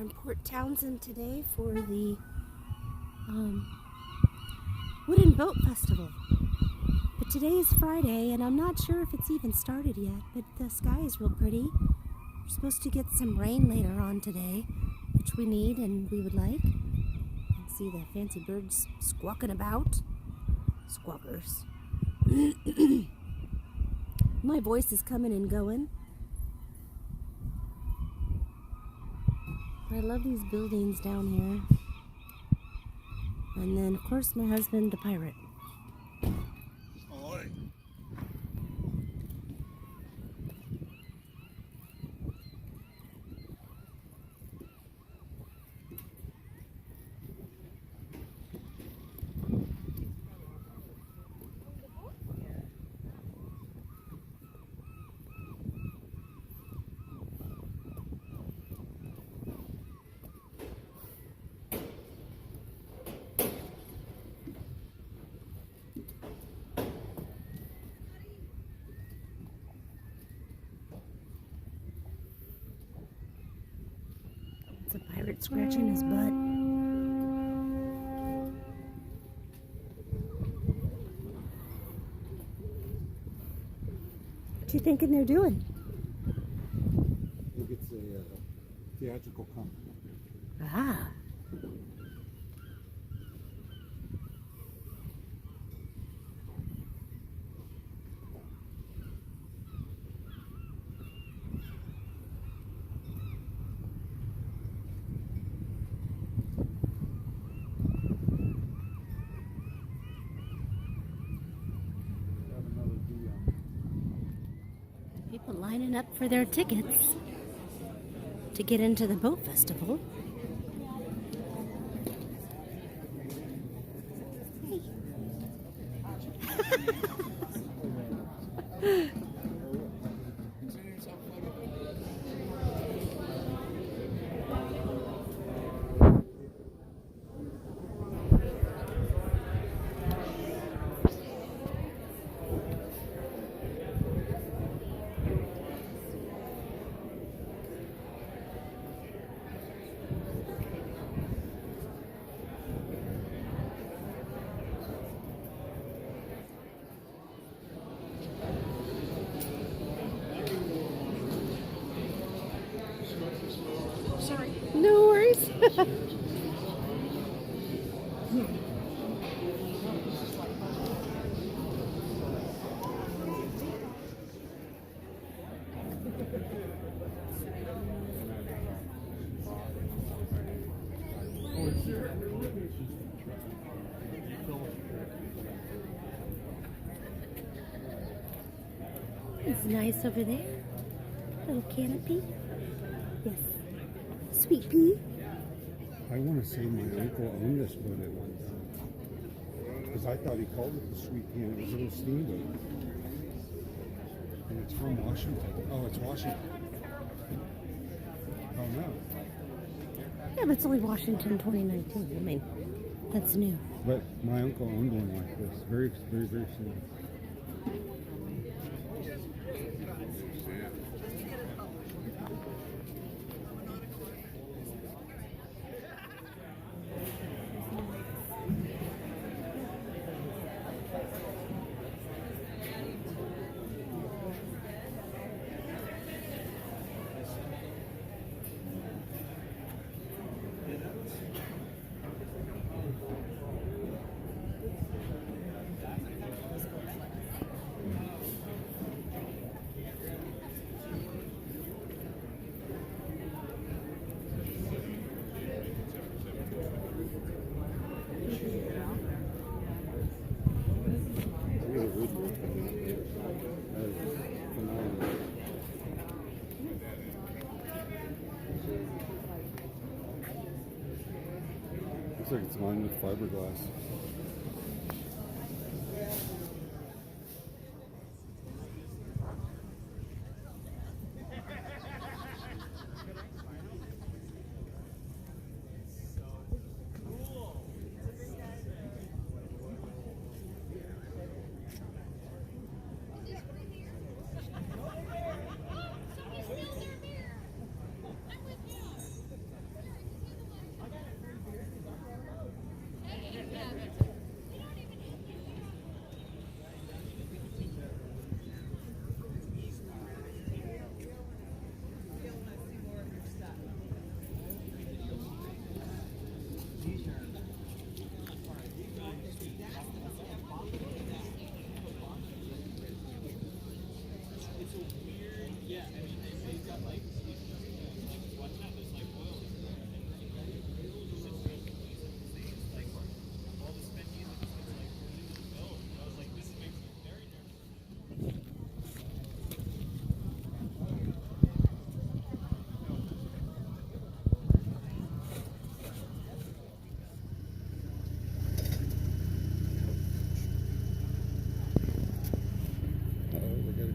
in Port Townsend today for the Wooden Boat Festival. But today is Friday, and I'm not sure if it's even started yet, but the sky is real pretty. We're supposed to get some rain later on today, which we need and we would like. You can see the fancy birds squawking about. Squawkers. My voice is coming and going. I love these buildings down here. And then, of course, my husband, the pirate. It's a pirate scratching his butt. What you thinking they're doing? I think it's a theatrical company. Ah. People lining up for their tickets to get into the boat festival. Sorry. No worries. It's nice over there. Little canopy. Yes. Sweet pea. I want to say my uncle owned this boat at one time. Because I thought he called it the Sweet Pea. It was a little steamboat. And it's from Washington. Oh, it's Washington. Oh, no. Yeah, but it's only Washington 2019. I mean, that's new. But my uncle owned one like this. Very, very, very soon. Looks like it's lined with fiberglass.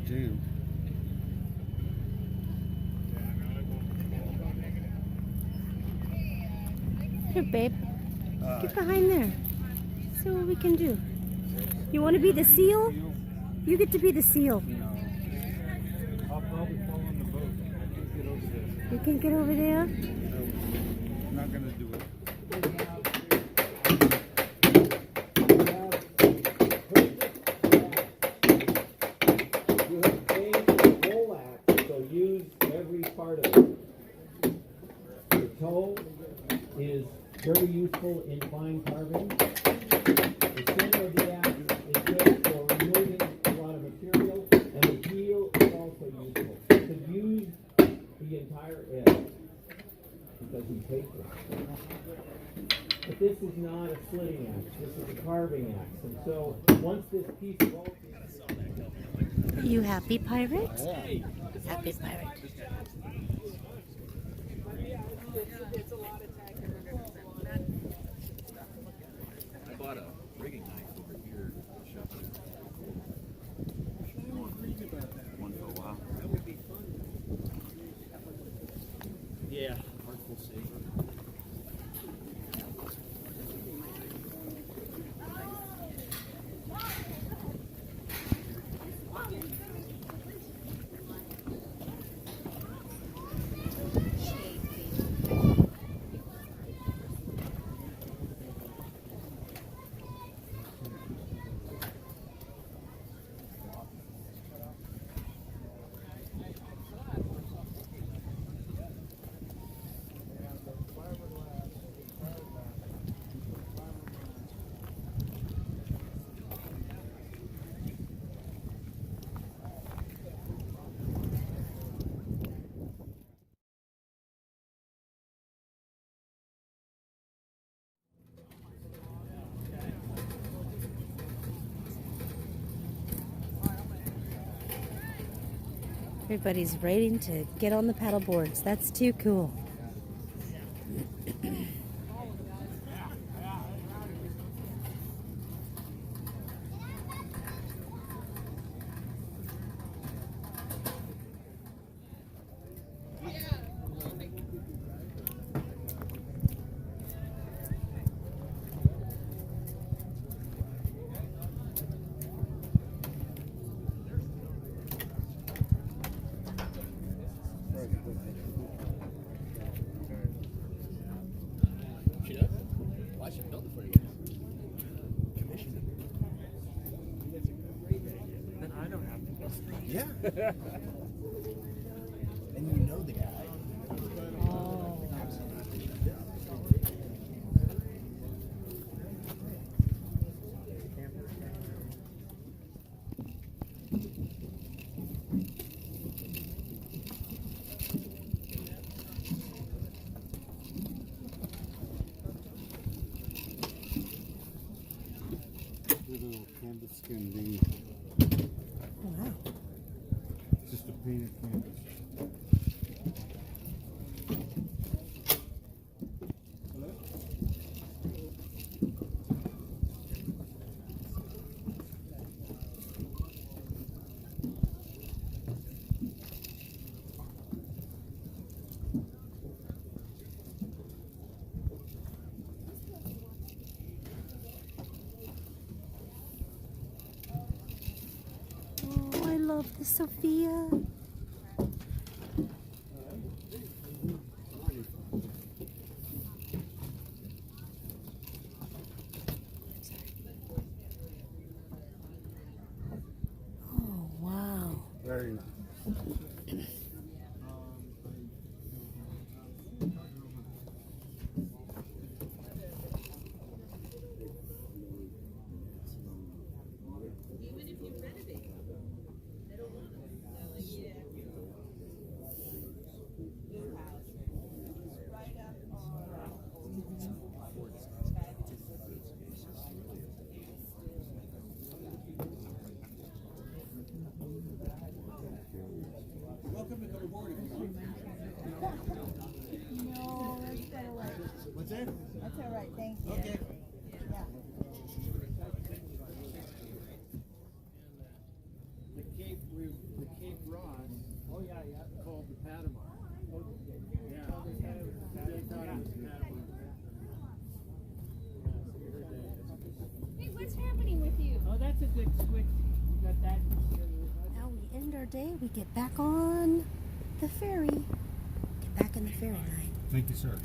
jammed. Here, babe. Get behind there. See what we can do. You want to be the seal? You get to be the seal. No. I'll probably fall on the boat. I can't get over there. You can get over there? I'm not gonna do it. You have changed the pole axe, so use every part of it. The toe is very useful in fine carving. The center of the axe is good for removing a lot of material, and the heel is also useful. You could use the entire edge because you tape it. But this is not a slitting axe, this is a carving axe. And so once this piece of oak Are you happy, pirate? Happy pirate. I bought a rigging knife over here at the shop. One for a while. That would be fun. Yeah, artful saver. Everybody's waiting to get on the paddle boards. That's too cool. She does? Why she built it for you? Commissioned it. Then I don't have to build it. Yeah. And you know the guy. Little canvas skin thing. Wow. Just a painted canvas. Oh, I love the Sophia. Oh, wow. Very nice. What's that? That's all right, thank you. Okay. Yeah. The Now we end our day. We get back on the ferry. Get back in the ferry line. Thank you, sir.